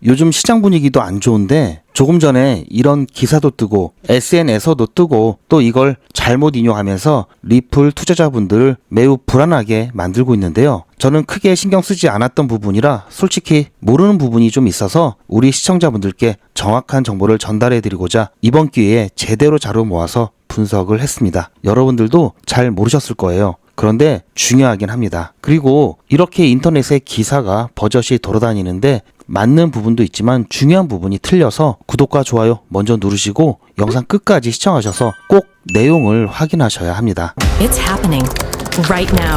요즘 시장 분위기도 안 좋은데 조금 전에 이런 기사도 뜨고 SNS에서도 뜨고 또 이걸 잘못 인용하면서 리플 투자자분들을 매우 불안하게 만들고 있는데요. 저는 크게 신경 쓰지 않았던 부분이라 솔직히 모르는 부분이 좀 있어서 우리 시청자분들께 정확한 정보를 전달해 드리고자 이번 기회에 제대로 자료 모아서 분석을 했습니다. 여러분들도 잘 모르셨을 거예요. 그런데 중요하긴 합니다. 그리고 이렇게 인터넷에 기사가 버젓이 돌아다니는데 맞는 부분도 있지만 중요한 부분이 틀려서 구독과 좋아요 먼저 누르시고 영상 끝까지 시청하셔서 꼭 내용을 확인하셔야 합니다. It's happening right now.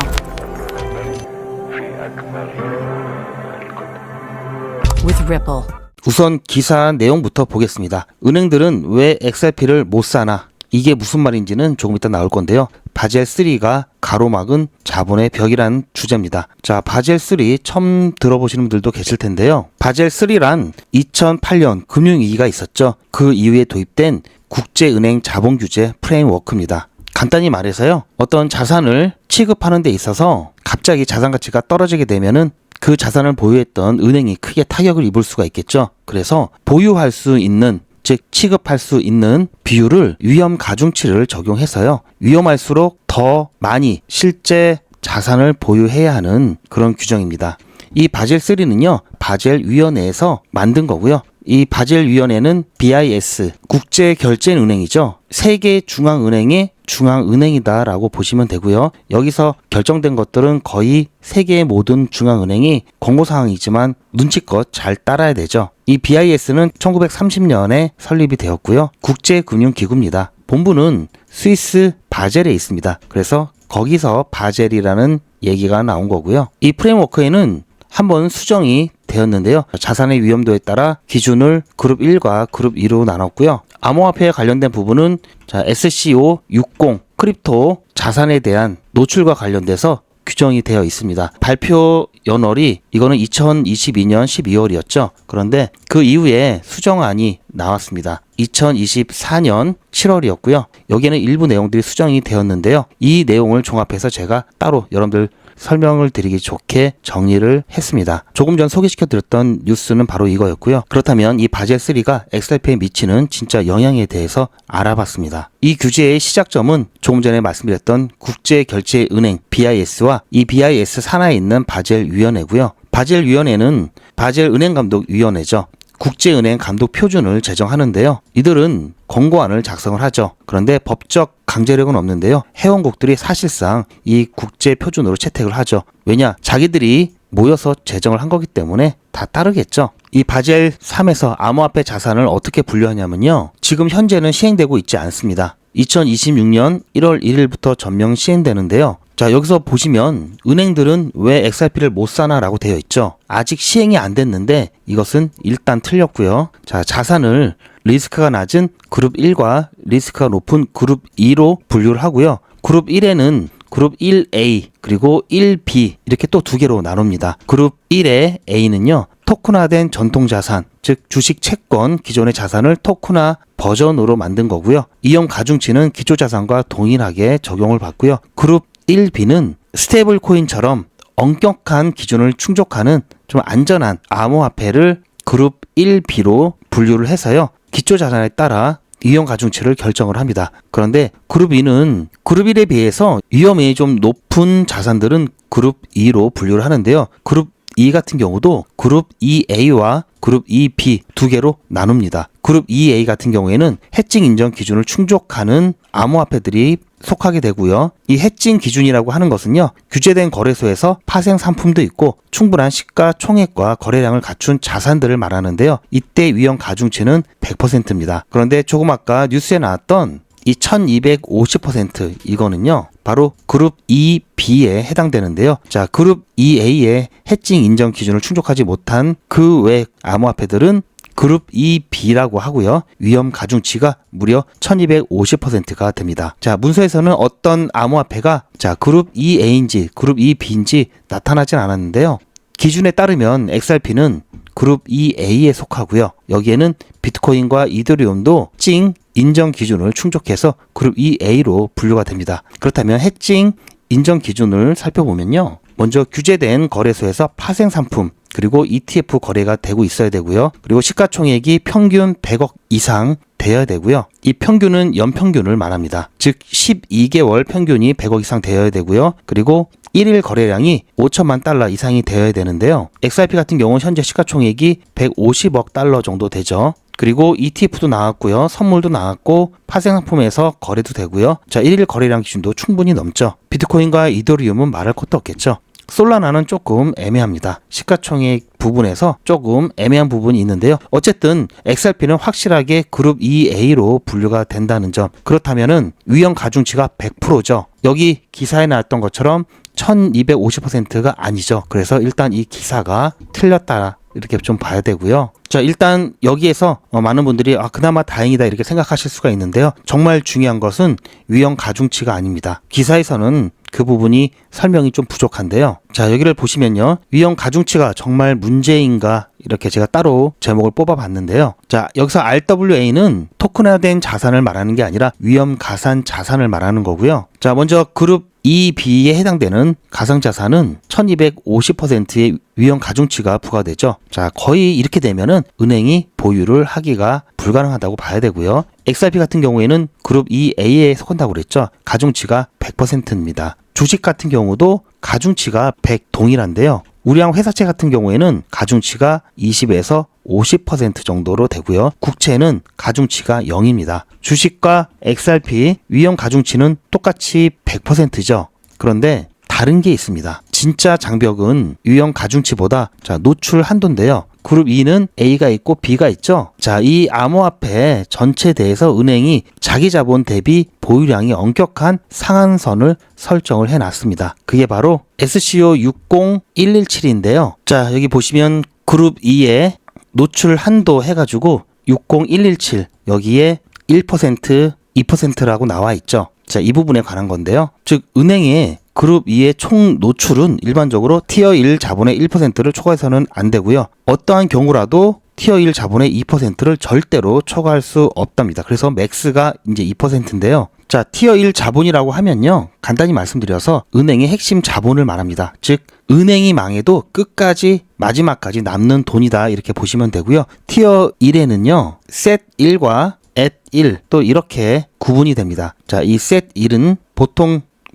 With Ripple. 우선 기사 내용부터 보겠습니다. 은행들은 왜 XRP를 못 사나? 이게 무슨 말인지는 조금 이따 나올 건데요. 바젤3가 가로막은 자본의 벽이란 주제입니다. 자, 바젤3 처음 들어보시는 분들도 계실 텐데요. 바젤3란 2008년 금융위기가 있었죠. 그 이후에 도입된 국제은행 자본규제 프레임워크입니다. 간단히 말해서요. 어떤 자산을 취급하는 데 있어서 갑자기 자산 가치가 떨어지게 되면은 그 자산을 보유했던 은행이 크게 타격을 입을 수가 있겠죠. 그래서 보유할 수 있는 즉 취급할 수 있는 비율을 위험 가중치를 적용해서요. 위험할수록 더 많이 실제 자산을 보유해야 하는 그런 규정입니다. 이 바젤3는요. 바젤위원회에서 만든 거고요. 이 바젤위원회는 BIS, 국제결제은행이죠. 세계 중앙은행의 중앙은행이다라고 보시면 되고요. 여기서 결정된 것들은 거의 세계의 모든 중앙은행이 공고사항이지만 눈치껏 잘 따라야 되죠. 이 BIS는 1930년에 설립이 되었고요. 국제금융기구입니다. 본부는 스위스 바젤에 있습니다. 그래서 거기서 바젤이라는 얘기가 나온 거고요. 이 프레임워크에는 한번 수정이 되었는데요. 자산의 위험도에 따라 기준을 그룹 1과 그룹 2로 나눴고요. 암호화폐에 관련된 부분은 SCO60 크립토 자산에 대한 노출과 관련돼서 규정이 되어 있습니다. 발표 연월이 이거는 2022년 12월이었죠. 그런데 그 이후에 수정안이 나왔습니다. 2024년 7월이었고요. 여기에는 일부 내용들이 수정이 되었는데요. 이 내용을 종합해서 제가 따로 여러분들 설명을 드리기 좋게 정리를 했습니다. 조금 전 소개시켜드렸던 뉴스는 바로 이거였고요. 그렇다면 이 바젤3가 XRP에 미치는 진짜 영향에 대해서 알아봤습니다. 이 규제의 시작점은 조금 전에 말씀드렸던 국제결제은행 BIS와 이 BIS 산하에 있는 바젤위원회고요. 바젤위원회는 바젤은행감독위원회죠. 국제은행 감독 표준을 제정하는데요. 이들은 권고안을 작성을 하죠. 그런데 법적 강제력은 없는데요. 회원국들이 사실상 이 국제 표준으로 채택을 하죠. 왜냐? 자기들이 모여서 제정을 한 거기 때문에 다 따르겠죠. 이 바젤 3에서 암호화폐 자산을 어떻게 분류하냐면요. 지금 현재는 시행되고 있지 않습니다. 2026년 1월 1일부터 전면 시행되는데요. 자, 여기서 보시면 은행들은 왜 XRP를 못 사나라고 되어 있죠. 아직 시행이 안 됐는데 이것은 일단 틀렸고요. 자, 자산을 리스크가 낮은 그룹 1과 리스크가 높은 그룹 2로 분류를 하고요. 그룹 1에는 그룹 1A 그리고 1B 이렇게 또 두 개로 나눕니다. 그룹 1의 A는요. 토큰화된 전통자산, 즉 주식 채권 기존의 자산을 토큰화 버전으로 만든 거고요. 이용 가중치는 기초자산과 동일하게 적용을 받고요. 그룹 1B는 스테이블 코인처럼 엄격한 기준을 충족하는 좀 안전한 암호화폐를 그룹 1B로 분류를 해서요. 기초자산에 따라 이용 가중치를 결정을 합니다. 그런데 그룹 2는 그룹 1에 비해서 위험이 좀 높은 자산들은 그룹 2로 분류를 하는데요. 그룹 2 같은 경우도 그룹 2A와 그룹 2B 두 개로 나눕니다. 그룹 2A 같은 경우에는 해칭 인정 기준을 충족하는 암호화폐들이 속하게 되고요. 이 해칭 기준이라고 하는 것은요. 규제된 거래소에서 파생 상품도 있고 충분한 시가총액과 거래량을 갖춘 자산들을 말하는데요. 이때 위험 가중치는 100%입니다. 그런데 조금 아까 뉴스에 나왔던 이 1250% 이거는요. 바로 그룹 2B에 해당되는데요. 자, 그룹 2A의 해칭 인정 기준을 충족하지 못한 그 외 암호화폐들은 그룹 2B라고 하고요. 위험 가중치가 무려 1250%가 됩니다. 자, 문서에서는 어떤 암호화폐가 그룹 2A인지 그룹 2B인지 나타나진 않았는데요. 기준에 따르면 XRP는 그룹 2A에 속하고요. 여기에는 비트코인과 이더리움도 해칭 인정 기준을 충족해서 그룹 2A로 분류가 됩니다. 그렇다면 해칭 인정 기준을 살펴보면요. 먼저 규제된 거래소에서 파생 상품 그리고 ETF 거래가 되고 있어야 되고요. 그리고 시가총액이 평균 100억 이상 되어야 되고요. 이 평균은 연평균을 말합니다. 즉 12개월 평균이 100억 이상 되어야 되고요. 그리고 1일 거래량이 5천만 달러 이상이 되어야 되는데요. XRP 같은 경우는 현재 시가총액이 150억 달러 정도 되죠. 그리고 ETF도 나왔고요. 선물도 나왔고 파생 상품에서 거래도 되고요. 자, 1일 거래량 기준도 충분히 넘죠. 비트코인과 이더리움은 말할 것도 없겠죠. 솔라나는 조금 애매합니다. 시가총액 부분에서 조금 애매한 부분이 있는데요. 어쨌든 XRP는 확실하게 그룹 EA로 분류가 된다는 점. 그렇다면은 위험 가중치가 100%죠. 여기 기사에 나왔던 것처럼 1250%가 아니죠. 그래서 일단 이 기사가 틀렸다. 이렇게 좀 봐야 되고요. 자, 일단 여기에서 많은 분들이 그나마 다행이다 이렇게 생각하실 수가 있는데요. 정말 중요한 것은 위험 가중치가 아닙니다. 기사에서는 그 부분이 설명이 좀 부족한데요. 자, 여기를 보시면요. 위험 가중치가 정말 문제인가 이렇게 제가 따로 제목을 뽑아봤는데요. 자, 여기서 RWA는 토큰화된 자산을 말하는 게 아니라 위험 가산 자산을 말하는 거고요. 자, 먼저 그룹 EB에 해당되는 가상자산은 1250%의 위험 가중치가 부과되죠. 자, 거의 이렇게 되면은 은행이 보유를 하기가 불가능하다고 봐야 되고요. XRP 같은 경우에는 그룹 EA에 속한다고 그랬죠. 가중치가 100%입니다. 주식 같은 경우도 가중치가 100 동일한데요. 우리랑 회사채 같은 경우에는 가중치가 20에서 50% 정도로 되고요. 국채는 가중치가 0입니다. 주식과 XRP 위험 가중치는 똑같이 100%죠. 그런데 다른 게 있습니다. 진짜 장벽은 위험 가중치보다 노출 한도인데요. 그룹 E는 A가 있고 B가 있죠. 자, 이 암호화폐 전체에 대해서 은행이 자기 자본 대비 보유량이 엄격한 상한선을 설정을 해놨습니다. 그게 바로 SCO 60117인데요. 자, 여기 보시면 그룹 E의 노출 한도 해가지고 60117 여기에 1%, 2%라고 나와 있죠. 자, 이 부분에 관한 건데요. 즉 은행의 그룹 2의 총 노출은 일반적으로 티어 1 자본의 1%를 초과해서는 안 되고요. 어떠한 경우라도 티어 1 자본의 2%를 절대로 초과할 수 없답니다. 그래서 맥스가 이제 2%인데요. 자, 티어 1 자본이라고 하면요. 간단히 말씀드려서 은행의 핵심 자본을 말합니다. 즉 은행이 망해도 끝까지 마지막까지 남는 돈이다 이렇게 보시면 되고요. 티어 1에는요. 셋 1과 앳 1 또 이렇게 구분이 됩니다. 자, 이 셋 1은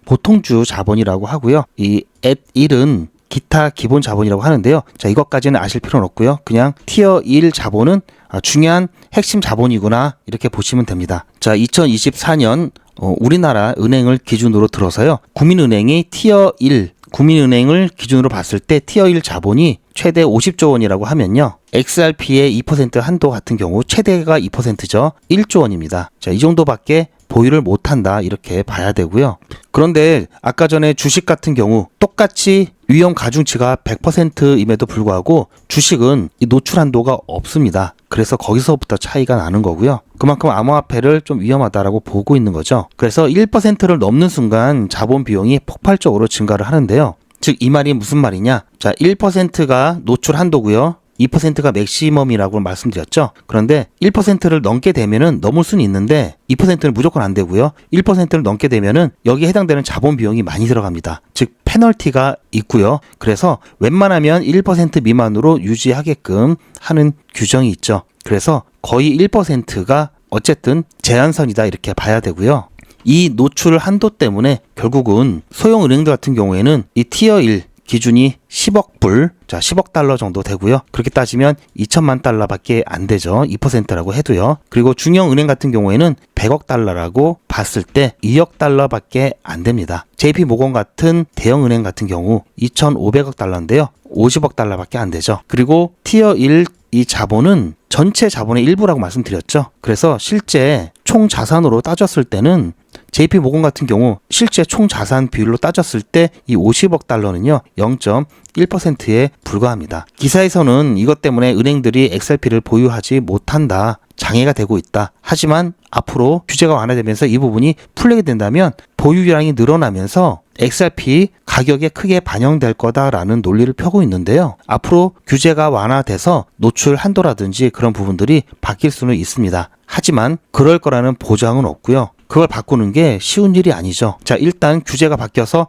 보통주 자본이라고 하고요. 이 앳 1은 기타 기본 자본이라고 하는데요. 자, 이것까지는 아실 필요는 없고요. 그냥 티어 1 자본은 중요한 핵심 자본이구나 이렇게 보시면 됩니다. 자, 2024년 우리나라 은행을 기준으로 들어서요. 국민은행이 티어 1 국민은행을 기준으로 봤을 때 티어 1 자본이 최대 50조 원이라고 하면요. XRP의 2% 한도 같은 경우 최대가 2%죠. 1조 원입니다. 자, 이 정도밖에 보유를 못한다 이렇게 봐야 되고요. 그런데 아까 전에 주식 같은 경우 똑같이 위험 가중치가 100%임에도 불구하고 주식은 이 노출 한도가 없습니다. 그래서 거기서부터 차이가 나는 거고요. 그만큼 암호화폐를 좀 위험하다라고 보고 있는 거죠. 그래서 1%를 넘는 순간 자본 비용이 폭발적으로 증가를 하는데요. 즉 이 말이 무슨 말이냐? 자, 1%가 노출 한도고요. 2%가 맥시멈이라고 말씀드렸죠. 그런데 1%를 넘게 되면은 넘을 수는 있는데 2%는 무조건 안 되고요. 1%를 넘게 되면은 여기에 해당되는 자본 비용이 많이 들어갑니다. 즉 페널티가 있고요. 그래서 웬만하면 1% 미만으로 유지하게끔 하는 규정이 있죠. 그래서 거의 1%가 어쨌든 제한선이다 이렇게 봐야 되고요. 이 노출 한도 때문에 결국은 소형 은행들 같은 경우에는 이 티어 1 기준이 10억 불, 자 10억 달러 정도 되고요. 그렇게 따지면 2천만 달러밖에 안 되죠. 2%라고 해도요. 그리고 중형 은행 같은 경우에는 100억 달러라고 봤을 때 2억 달러밖에 안 됩니다. JP 모건 같은 대형 은행 같은 경우 2,500억 달러인데요. 50억 달러밖에 안 되죠. 그리고 티어 1 이 자본은 전체 자본의 일부라고 말씀드렸죠. 그래서 실제 총 자산으로 따졌을 때는 JP 모건 같은 경우 실제 총 자산 비율로 따졌을 때 이 50억 달러는요 0.1%에 불과합니다. 기사에서는 이것 때문에 은행들이 XRP를 보유하지 못한다. 장애가 되고 있다. 하지만 앞으로 규제가 완화되면서 이 부분이 풀리게 된다면 보유량이 늘어나면서 XRP 가격에 크게 반영될 거다라는 논리를 펴고 있는데요. 앞으로 규제가 완화돼서 노출 한도라든지 그런 부분들이 바뀔 수는 있습니다. 하지만 그럴 거라는 보장은 없고요. 그걸 바꾸는 게 쉬운 일이 아니죠. 자, 일단 규제가 바뀌어서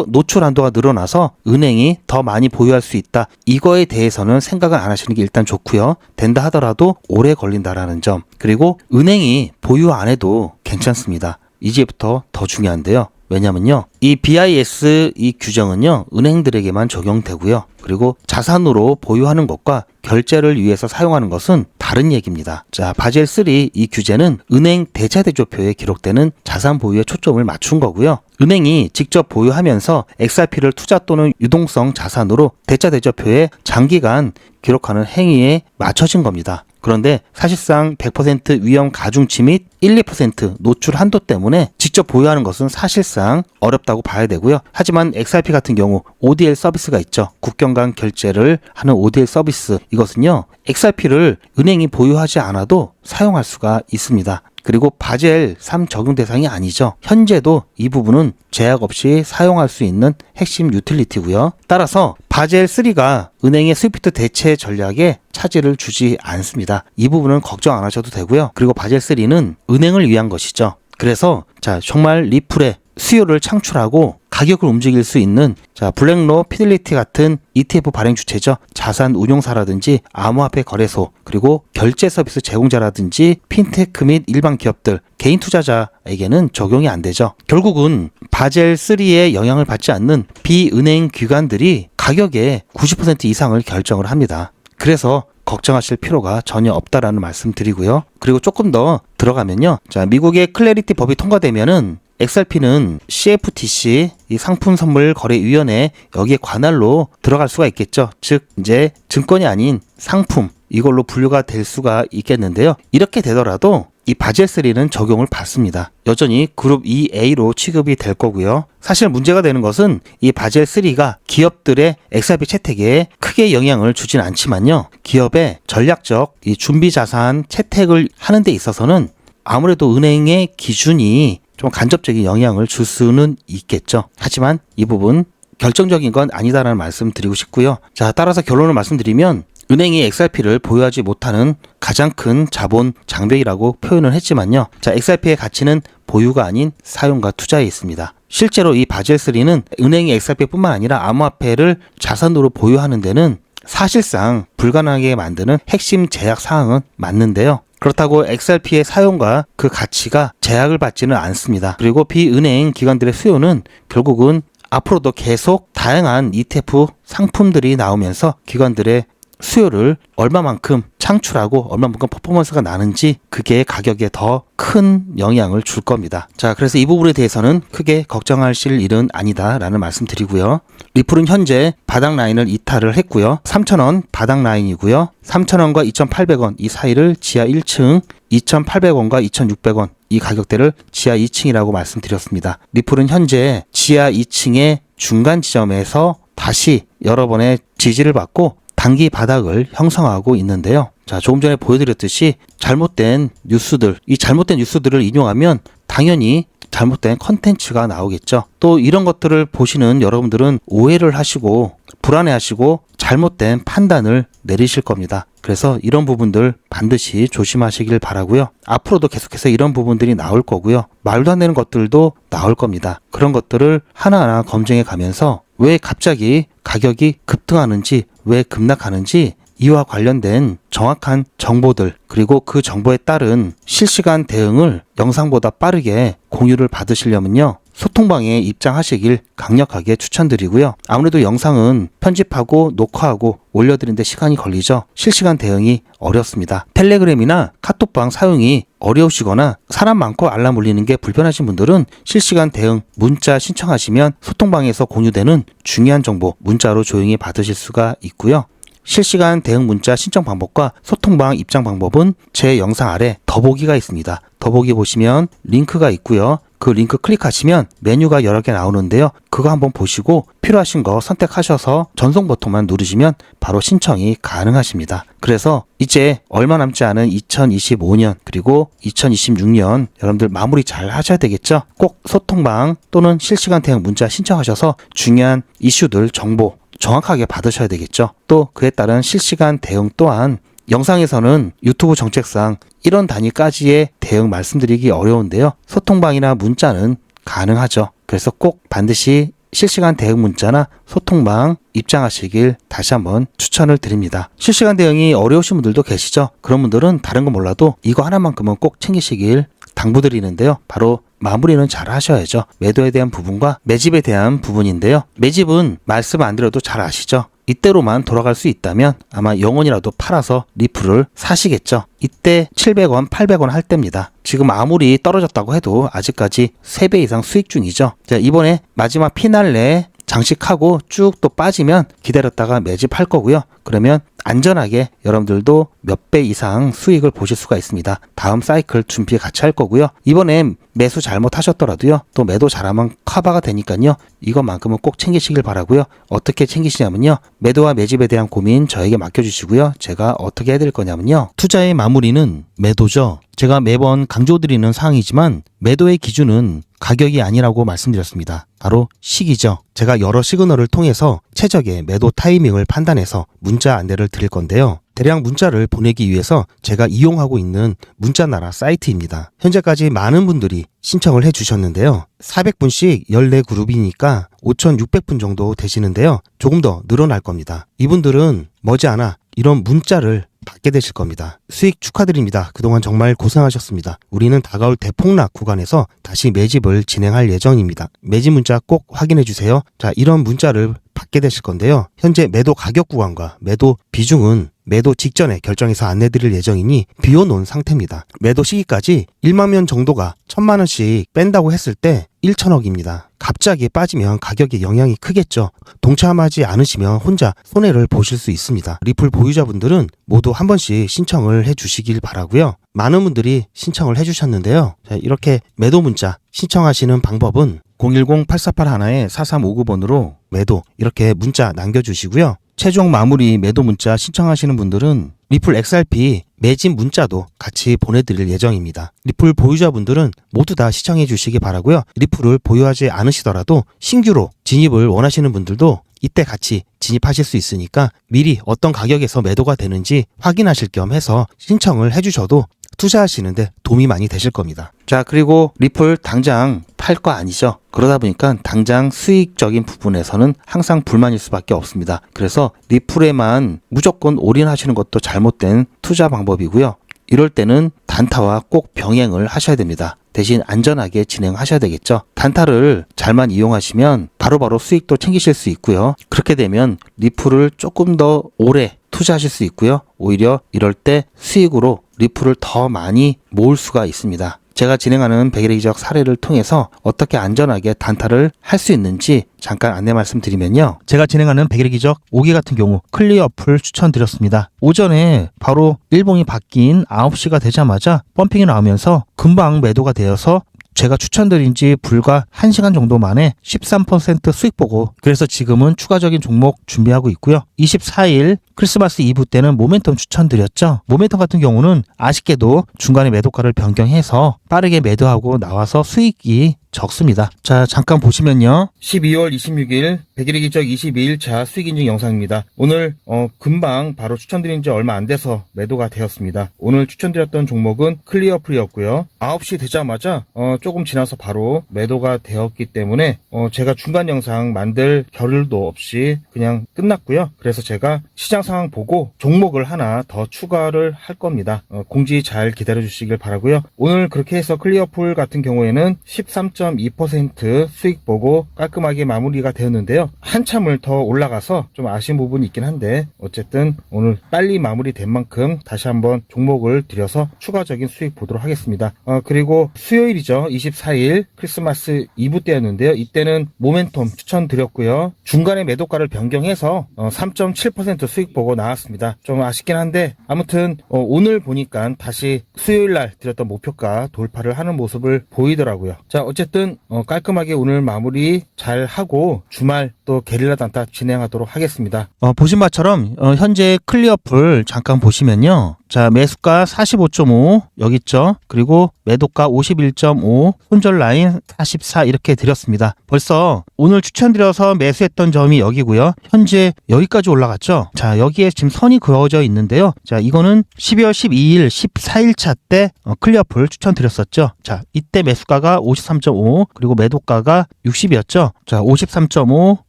노출 한도가 늘어나서 은행이 더 많이 보유할 수 있다. 이거에 대해서는 생각을 안 하시는 게 일단 좋고요. 된다 하더라도 오래 걸린다라는 점. 그리고 은행이 보유 안 해도 괜찮습니다. 이제부터 더 중요한데요. 왜냐면요, 이 BIS 이 규정은요, 은행들에게만 적용되고요. 그리고 자산으로 보유하는 것과 결제를 위해서 사용하는 것은 다른 얘기입니다. 자, 바젤 3 이 규제는 은행 대차대조표에 기록되는 자산 보유에 초점을 맞춘 거고요. 은행이 직접 보유하면서 XRP를 투자 또는 유동성 자산으로 대차대조표에 장기간 기록하는 행위에 맞춰진 겁니다. 그런데 사실상 100% 위험 가중치 및 1~2% 노출 한도 때문에 직접 보유하는 것은 사실상 어렵다고 봐야 되고요. 하지만 XRP 같은 경우 ODL 서비스가 있죠. 국경 간 결제를 하는 ODL 서비스, 이것은요, XRP를 은행이 보유하지 않아도 사용할 수가 있습니다. 그리고 바젤 3 적용 대상이 아니죠. 현재도 이 부분은 제약 없이 사용할 수 있는 핵심 유틸리티고요. 따라서 바젤 3가 은행의 스위프트 대체 전략에 차질을 주지 않습니다. 이 부분은 걱정 안 하셔도 되고요. 그리고 바젤 3는 은행을 위한 것이죠. 그래서 자, 정말 리플의 수요를 창출하고 가격을 움직일 수 있는, 자, 블랙로, 피델리티 같은 ETF 발행 주체죠. 자산 운용사라든지 암호화폐 거래소, 그리고 결제 서비스 제공자라든지 핀테크 및 일반 기업들, 개인 투자자에게는 적용이 안 되죠. 결국은 바젤 3의 영향을 받지 않는 비은행 기관들이 가격의 90% 이상을 결정을 합니다. 그래서 걱정하실 필요가 전혀 없다라는 말씀 드리고요. 그리고 조금 더 들어가면요. 자, 미국의 클래리티 법이 통과되면은 XRP는 CFTC, 이 상품 선물 거래위원회, 여기에 관할로 들어갈 수가 있겠죠. 즉, 이제 증권이 아닌 상품, 이걸로 분류가 될 수가 있겠는데요. 이렇게 되더라도 이 바젤 3는 적용을 받습니다. 여전히 그룹 2A로 취급이 될 거고요. 사실 문제가 되는 것은 이 바젤 3가 기업들의 XRP 채택에 크게 영향을 주진 않지만요. 기업의 전략적 이 준비 자산 채택을 하는 데 있어서는 아무래도 은행의 기준이 좀 간접적인 영향을 줄 수는 있겠죠. 하지만 이 부분 결정적인 건 아니다라는 말씀 드리고 싶고요. 자, 따라서 결론을 말씀드리면 은행이 XRP를 보유하지 못하는 가장 큰 자본 장벽이라고 표현을 했지만요. 자, XRP의 가치는 보유가 아닌 사용과 투자에 있습니다. 실제로 이 바젤 3는 은행이 XRP뿐만 아니라 암호화폐를 자산으로 보유하는 데는 사실상 불가능하게 만드는 핵심 제약 사항은 맞는데요. 그렇다고 XRP의 사용과 그 가치가 제약을 받지는 않습니다. 그리고 비은행 기관들의 수요는 결국은 앞으로도 계속 다양한 ETF 상품들이 나오면서 기관들의 수요를 얼마만큼 창출하고 얼마만큼 퍼포먼스가 나는지, 그게 가격에 더 큰 영향을 줄 겁니다. 자, 그래서 이 부분에 대해서는 크게 걱정하실 일은 아니다라는 말씀 드리고요. 리플은 현재 바닥 라인을 이탈을 했고요. 3,000원 바닥 라인이고요. 3,000원과 2,800원 이 사이를 지하 1층, 2,800원과 2,600원 이 가격대를 지하 2층이라고 말씀드렸습니다. 리플은 현재 지하 2층의 중간 지점에서 다시 여러 번의 지지를 받고 단기 바닥을 형성하고 있는데요. 자, 조금 전에 보여드렸듯이 잘못된 뉴스들, 이 잘못된 뉴스들을 인용하면 당연히 잘못된 컨텐츠가 나오겠죠. 또 이런 것들을 보시는 여러분들은 오해를 하시고 불안해하시고 잘못된 판단을 내리실 겁니다. 그래서 이런 부분들 반드시 조심하시길 바라고요. 앞으로도 계속해서 이런 부분들이 나올 거고요. 말도 안 되는 것들도 나올 겁니다. 그런 것들을 하나하나 검증해 가면서 왜 갑자기 가격이 급등하는지, 왜 급락하는지, 이와 관련된 정확한 정보들, 그리고 그 정보에 따른 실시간 대응을 영상보다 빠르게 공유를 받으시려면요, 소통방에 입장하시길 강력하게 추천드리고요. 아무래도 영상은 편집하고 녹화하고 올려드리는데 시간이 걸리죠. 실시간 대응이 어렵습니다. 텔레그램이나 카톡방 사용이 어려우시거나 사람 많고 알람 울리는 게 불편하신 분들은 실시간 대응 문자 신청하시면 소통방에서 공유되는 중요한 정보 문자로 조용히 받으실 수가 있고요. 실시간 대응 문자 신청 방법과 소통방 입장 방법은 제 영상 아래 더보기가 있습니다. 더보기 보시면 링크가 있고요. 그 링크 클릭하시면 메뉴가 여러 개 나오는데요. 그거 한번 보시고 필요하신 거 선택하셔서 전송 버튼만 누르시면 바로 신청이 가능하십니다. 그래서 이제 얼마 남지 않은 2025년 그리고 2026년 여러분들 마무리 잘 하셔야 되겠죠? 꼭 소통방 또는 실시간 대응 문자 신청하셔서 중요한 이슈들 정보 정확하게 받으셔야 되겠죠. 또 그에 따른 실시간 대응 또한 영상에서는 유튜브 정책상 1원 단위까지의 대응 대응 말씀드리기 어려운데요. 소통방이나 문자는 가능하죠. 그래서 꼭 반드시 실시간 대응 문자나 소통방 입장하시길 다시 한번 추천을 드립니다. 실시간 대응이 어려우신 분들도 계시죠? 그런 분들은 다른 거 몰라도 이거 하나만큼은 꼭 챙기시길 당부드리는데요. 바로 마무리는 잘 하셔야죠. 매도에 대한 부분과 매집에 대한 부분인데요. 매집은 말씀 안 드려도 잘 아시죠? 이때로만 돌아갈 수 있다면 아마 영원이라도 팔아서 리플을 사시겠죠. 이때 700원, 800원 할 때입니다. 지금 아무리 떨어졌다고 해도 아직까지 3배 이상 수익 중이죠. 자, 이번에 마지막 피날레 장식하고 쭉 또 빠지면 기다렸다가 매집할 거고요. 그러면 안전하게 여러분들도 몇 배 이상 수익을 보실 수가 있습니다. 다음 사이클 준비 같이 할 거고요. 이번엔 매수 잘못하셨더라도요. 또 매도 잘하면 커버가 되니까요. 이것만큼은 꼭 챙기시길 바라고요. 어떻게 챙기시냐면요. 매도와 매집에 대한 고민 저에게 맡겨주시고요. 제가 어떻게 해드릴 거냐면요. 투자의 마무리는 매도죠. 제가 매번 강조드리는 사항이지만 매도의 기준은 가격이 아니라고 말씀드렸습니다. 바로 시기죠. 제가 여러 시그널을 통해서 최적의 매도 타이밍을 판단해서 문자 안내를 드릴 건데요. 대량 문자를 보내기 위해서 제가 이용하고 있는 문자나라 사이트입니다. 현재까지 많은 분들이 신청을 해주셨는데요. 400분씩 14그룹이니까 5,600분 정도 되시는데요. 조금 더 늘어날 겁니다. 이분들은 머지않아 이런 문자를 받게 되실 겁니다. 수익 축하드립니다. 그동안 정말 고생하셨습니다. 우리는 다가올 대폭락 구간에서 다시 매집을 진행할 예정입니다. 매집 문자 꼭 확인해 주세요. 자, 이런 문자를 받게 되실 건데요. 현재 매도 가격 구간과 매도 비중은 매도 직전에 결정해서 안내드릴 예정이니 비워놓은 상태입니다. 매도 시기까지 1만 명 정도가 1,000만 원씩 뺀다고 했을 때 1천억입니다. 갑자기 빠지면 가격에 영향이 크겠죠. 동참하지 않으시면 혼자 손해를 보실 수 있습니다. 리플 보유자분들은 모두 한 번씩 신청을 해주시길 바라고요. 많은 분들이 신청을 해주셨는데요. 자, 이렇게 매도 문자 신청하시는 방법은 010-8481-4359번으로 매도 이렇게 문자 남겨주시고요. 최종 마무리 매도 문자 신청하시는 분들은 리플 XRP 매집 문자도 같이 보내드릴 예정입니다. 리플 보유자분들은 모두 다 시청해 주시기 바라고요. 리플을 보유하지 않으시더라도 신규로 진입을 원하시는 분들도 이때 같이 진입하실 수 있으니까 미리 어떤 가격에서 매도가 되는지 확인하실 겸 해서 신청을 해주셔도 투자하시는데 도움이 많이 되실 겁니다. 자, 그리고 리플 당장 팔 거 아니죠. 그러다 보니까 당장 수익적인 부분에서는 항상 불만일 수밖에 없습니다. 그래서 리플에만 무조건 올인하시는 것도 잘못된 투자 방법이고요. 이럴 때는 단타와 꼭 병행을 하셔야 됩니다. 대신 안전하게 진행하셔야 되겠죠. 단타를 잘만 이용하시면 바로바로 수익도 챙기실 수 있고요. 그렇게 되면 리플을 조금 더 오래 투자하실 수 있고요. 오히려 이럴 때 수익으로 리플을 더 많이 모을 수가 있습니다. 제가 진행하는 백일의 기적 사례를 통해서 어떻게 안전하게 단타를 할 수 있는지 잠깐 안내 말씀드리면요. 제가 진행하는 백일의 기적 5기 같은 경우 클리어풀 추천드렸습니다. 오전에 바로 일봉이 바뀐 9시가 되자마자 펌핑이 나오면서 금방 매도가 되어서 제가 추천드린 지 불과 1시간 정도 만에 13% 수익 보고 그래서 지금은 추가적인 종목 준비하고 있고요. 24일 크리스마스 이브 때는 모멘텀 추천드렸죠. 모멘텀 같은 경우는 아쉽게도 중간에 매도가를 변경해서 빠르게 매도하고 나와서 수익이 적습니다. 자, 잠깐 보시면요. 12월 26일 백일의 기적 22일차 수익 인증 영상입니다. 오늘 금방 바로 추천드린 지 얼마 안 돼서 매도가 되었습니다. 오늘 추천드렸던 종목은 클리어풀이었고요. 9시 되자마자 조금 지나서 바로 매도가 되었기 때문에 제가 중간 영상 만들 겨를도 없이 그냥 끝났고요. 그래서 제가 시장 상황 보고 종목을 하나 더 추가를 할 겁니다. 공지 잘 기다려 주시길 바라고요. 오늘 그렇게 해서 클리어풀 같은 경우에는 13.2% 수익 보고 깔끔하게 마무리가 되었는데요. 한참을 더 올라가서 좀 아쉬운 부분이 있긴 한데 어쨌든 오늘 빨리 마무리된 만큼 다시 한번 종목을 들여서 추가적인 수익 보도록 하겠습니다. 그리고 수요일이죠. 24일 크리스마스 이브 때였는데요. 이때는 모멘텀 추천드렸고요. 중간에 매도가를 변경해서 3.7% 수익 보고 나왔습니다. 좀 아쉽긴 한데 아무튼 오늘 보니까 다시 수요일날 드렸던 목표가 돌파를 하는 모습을 보이더라고요. 자, 어쨌든 어쨌든 깔끔하게 오늘 마무리 잘 하고 주말 또 게릴라 단타 진행하도록 하겠습니다. 보신 바처럼 현재 클리어풀 잠깐 보시면요. 자, 매수가 45.5 여기 있죠. 그리고 매도가 51.5, 손절 라인 44 이렇게 드렸습니다. 벌써 오늘 추천드려서 매수했던 점이 여기고요. 현재 여기까지 올라갔죠. 자, 여기에 지금 선이 그어져 있는데요. 자, 이거는 12월 12일 14일차 때 클리어풀 추천드렸었죠. 자, 이때 매수가가 53.5 그리고 매도가가 60이었죠. 자, 53.5,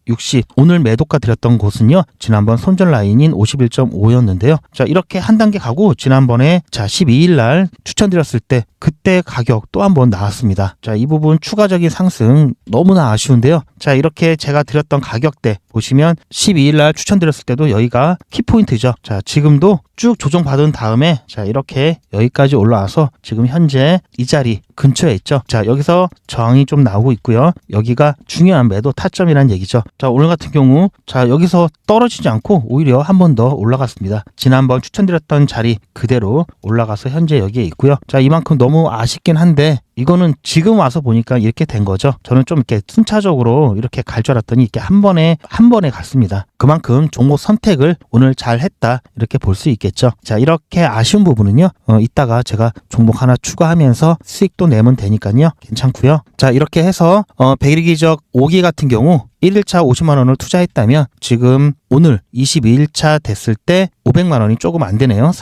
60. 오늘 매도가 드렸던 곳은요. 지난번 손절 라인인 51.5였는데요. 자, 이렇게 한 단계 가고 지난번에 자 12일 날 추천드렸을 때 그때 가격 또 한 번 나왔습니다. 자, 이 부분 추가적인 상승 너무나 아쉬운데요. 자, 이렇게 제가 드렸던 가격대 보시면 12일 날 추천드렸을 때도 여기가 키포인트죠. 자, 지금도 쭉 조정받은 다음에 자, 이렇게 여기까지 올라와서 지금 현재 이 자리 근처에 있죠. 자, 여기서 저항이 좀 나오고 있고요. 여기가 중요한 매도 타점이라는 얘기죠. 자, 오늘 같은 경우 자, 여기서 떨어지지 않고 오히려 한 번 더 올라갔습니다. 지난번 추천드렸던 자리 그대로 올라가서 현재 여기에 있고요. 자, 이만큼 너무 아쉽긴 한데 이거는 지금 와서 보니까 이렇게 된 거죠. 저는 좀 이렇게 순차적으로 이렇게 갈 줄 알았더니 이렇게 한 번에 갔습니다. 그만큼 종목 선택을 오늘 잘 했다 이렇게 볼 수 있겠죠. 자, 이렇게 아쉬운 부분은요. 이따가 제가 종목 하나 추가하면서 수익도 내면 되니까요. 괜찮고요. 자, 이렇게 해서 백일기적 5기 같은 경우 1일차 50만 원을 투자했다면 지금 오늘 22일차 됐을 때 500만 원이 조금 안 되네요.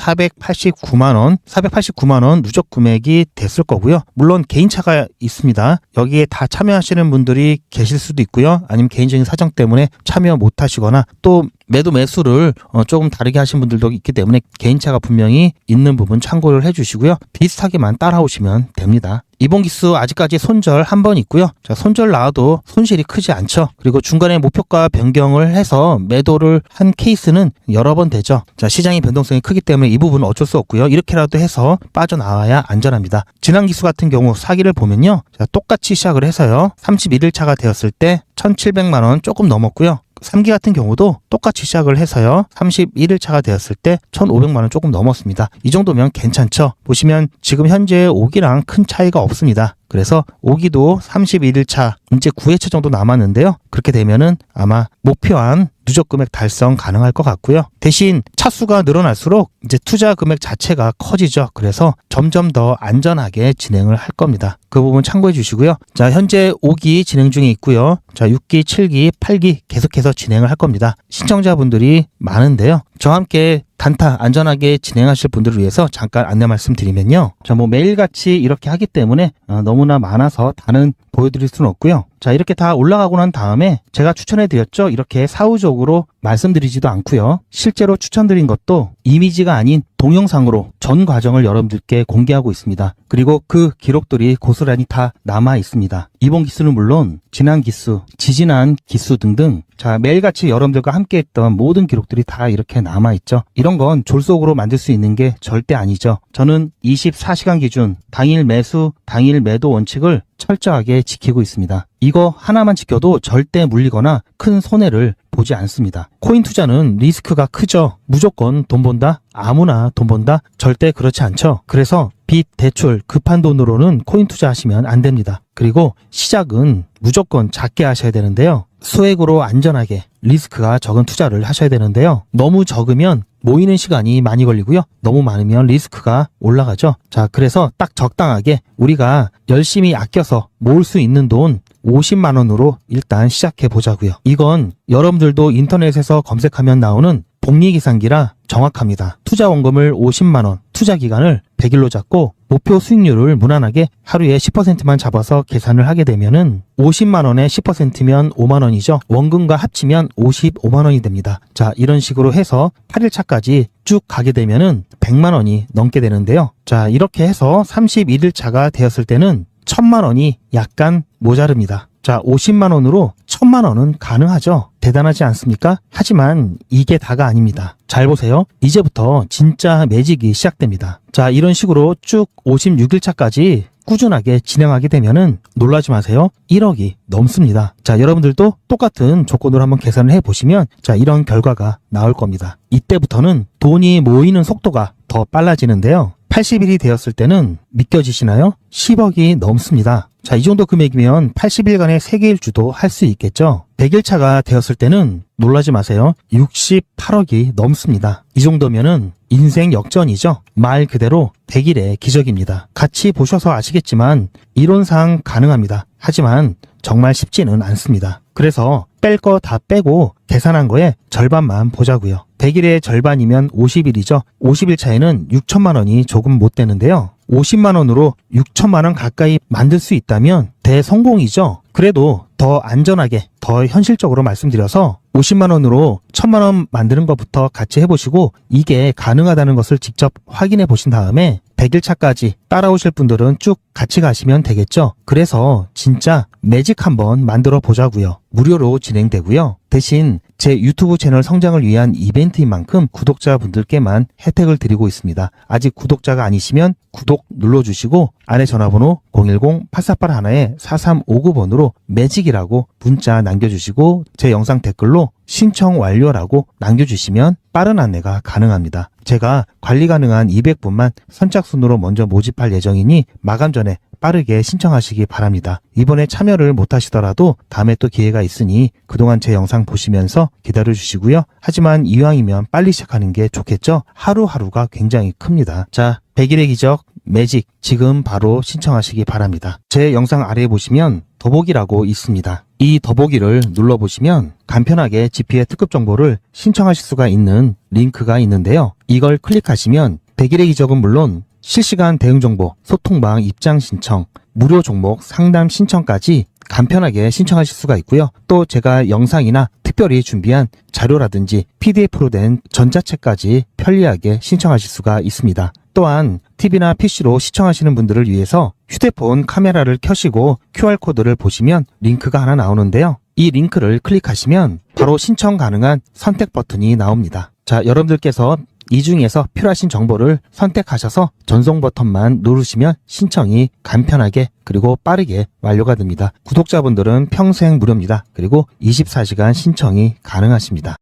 489만 원 누적 금액이 됐을 거고요. 물론 개인차가 있습니다. 여기에 다 참여하시는 분들이 계실 수도 있고요. 아니면 개인적인 사정 때문에 참여 못 하시거나 또 매수를 조금 다르게 하신 분들도 있기 때문에 개인차가 분명히 있는 부분 참고를 해주시고요. 비슷하게만 따라오시면 됩니다. 이번 기수 아직까지 손절 한 번 있고요. 자, 손절 나와도 손실이 크지 않죠. 그리고 중간에 목표가 변경을 해서 매도를 한 케이스는 여러 번 되죠. 자, 시장의 변동성이 크기 때문에 이 부분은 어쩔 수 없고요. 이렇게라도 해서 빠져나와야 안전합니다. 지난 기수 같은 경우 사기를 보면요. 자, 똑같이 시작을 해서요. 31일차가 되었을 때 1,700만 원 조금 넘었고요. 3기 같은 경우도 똑같이 시작을 해서요. 31일차가 되었을 때 1,500만 원 조금 넘었습니다. 이 정도면 괜찮죠. 보시면 지금 현재 5기랑 큰 차이가 없습니다. 그래서 5기도 31일차 이제 9회차 정도 남았는데요. 그렇게 되면은 아마 목표한 누적 금액 달성 가능할 것 같고요. 대신 차수가 늘어날수록 이제 투자 금액 자체가 커지죠. 그래서 점점 더 안전하게 진행을 할 겁니다. 그 부분 참고해 주시고요. 자, 현재 5기 진행 중에 있고요. 자, 6기, 7기, 8기 계속해서 진행을 할 겁니다. 신청자분들이 많은데요. 저와 함께 단타 안전하게 진행하실 분들을 위해서 잠깐 안내 말씀드리면요. 자, 매일같이 이렇게 하기 때문에 너무나 많아서 다는 보여드릴 수는 없고요. 자, 이렇게 다 올라가고 난 다음에 제가 추천해드렸죠. 이렇게 사후적으로 말씀드리지도 않고요. 실제로 추천드린 것도 이미지가 아닌 동영상으로 전 과정을 여러분들께 공개하고 있습니다. 그리고 그 기록들이 고스란히 다 남아 있습니다. 이번 기수는 물론 지난 기수, 지지난 기수 등등 자, 매일같이 여러분들과 함께했던 모든 기록들이 다 이렇게 남아있죠. 이런 건 졸속으로 만들 수 있는 게 절대 아니죠. 저는 24시간 기준 당일 매수, 당일 매도 원칙을 철저하게 지키고 있습니다. 이거 하나만 지켜도 절대 물리거나 큰 손해를 보지 않습니다. 코인 투자는 리스크가 크죠. 무조건 돈 번다? 아무나 돈 번다? 절대 그렇지 않죠. 그래서 빚, 대출, 급한 돈으로는 코인 투자하시면 안 됩니다. 그리고 시작은 무조건 작게 하셔야 되는데요. 소액으로 안전하게 리스크가 적은 투자를 하셔야 되는데요. 너무 적으면 모이는 시간이 많이 걸리고요. 너무 많으면 리스크가 올라가죠. 자, 그래서 딱 적당하게 우리가 열심히 아껴서 모을 수 있는 돈 50만 원으로 일단 시작해 보자고요. 이건 여러분들도 인터넷에서 검색하면 나오는 복리계산기라 정확합니다. 투자 원금을 50만 원, 투자 기간을 100일로 잡고 목표 수익률을 무난하게 하루에 10%만 잡아서 계산을 하게 되면은 50만 원에 10%면 5만 원이죠. 원금과 합치면 55만 원이 됩니다. 자, 이런 식으로 해서 8일차까지 쭉 가게 되면은 100만 원이 넘게 되는데요. 자, 이렇게 해서 31일차가 되었을 때는 1000만 원이 약간 모자릅니다. 자, 50만 원으로 1000만 원은 가능하죠. 대단하지 않습니까? 하지만 이게 다가 아닙니다. 잘 보세요. 이제부터 진짜 매직이 시작됩니다. 자, 이런 식으로 쭉 56일차까지 꾸준하게 진행하게 되면은 놀라지 마세요. 1억이 넘습니다. 자, 여러분들도 똑같은 조건으로 한번 계산을 해보시면 자, 이런 결과가 나올 겁니다. 이때부터는 돈이 모이는 속도가 더 빨라지는데요. 80일이 되었을 때는 믿겨지시나요? 10억이 넘습니다. 자, 이 정도 금액이면 80일간의 세계 일주도 할 수 있겠죠? 100일차가 되었을 때는 놀라지 마세요. 68억이 넘습니다. 이 정도면은 인생 역전이죠. 말 그대로 100일의 기적입니다. 같이 보셔서 아시겠지만 이론상 가능합니다. 하지만 정말 쉽지는 않습니다. 그래서 뺄 거 다 빼고 계산한 거에 절반만 보자고요. 100일의 절반이면 50일이죠. 50일 차에는 6천만 원이 조금 못 되는데요. 50만 원으로 6천만 원 가까이 만들 수 있다면 대성공이죠. 그래도 더 안전하게, 더 현실적으로 말씀드려서 50만 원으로 1000만 원 만드는 것부터 같이 해보시고 이게 가능하다는 것을 직접 확인해 보신 다음에 100일차까지 따라오실 분들은 쭉 같이 가시면 되겠죠. 그래서 진짜 매직 한번 만들어 보자고요. 무료로 진행되고요. 대신 제 유튜브 채널 성장을 위한 이벤트인 만큼 구독자분들께만 혜택을 드리고 있습니다. 아직 구독자가 아니시면 구독 눌러주시고 안에 전화번호 010-8481-4359번으로 매직이라고 문자 남겨주시고 제 영상 댓글로 신청 완료라고 남겨주시면 빠른 안내가 가능합니다. 제가 관리 가능한 200분만 선착순으로 먼저 모집할 예정이니 마감 전에 빠르게 신청하시기 바랍니다. 이번에 참여를 못하시더라도 다음에 또 기회가 있으니 그동안 제 영상 보시면서 기다려주시고요. 하지만 이왕이면 빨리 시작하는 게 좋겠죠? 하루하루가 굉장히 큽니다. 자, 100일의 기적 매직 지금 바로 신청하시기 바랍니다. 제 영상 아래에 보시면 더보기라고 있습니다. 이 더보기를 눌러보시면 간편하게 GP의 특급 정보를 신청하실 수가 있는 링크가 있는데요. 이걸 클릭하시면 100일의 기적은 물론 실시간 대응 정보, 소통방 입장 신청, 무료 종목 상담 신청까지 간편하게 신청하실 수가 있고요. 또 제가 영상이나 특별히 준비한 자료라든지 PDF로 된 전자책까지 편리하게 신청하실 수가 있습니다. 또한 TV나 PC로 시청하시는 분들을 위해서 휴대폰 카메라를 켜시고 QR코드를 보시면 링크가 하나 나오는데요. 이 링크를 클릭하시면 바로 신청 가능한 선택 버튼이 나옵니다. 자, 여러분들께서 이 중에서 필요하신 정보를 선택하셔서 전송 버튼만 누르시면 신청이 간편하게 그리고 빠르게 완료가 됩니다. 구독자분들은 평생 무료입니다. 그리고 24시간 신청이 가능하십니다.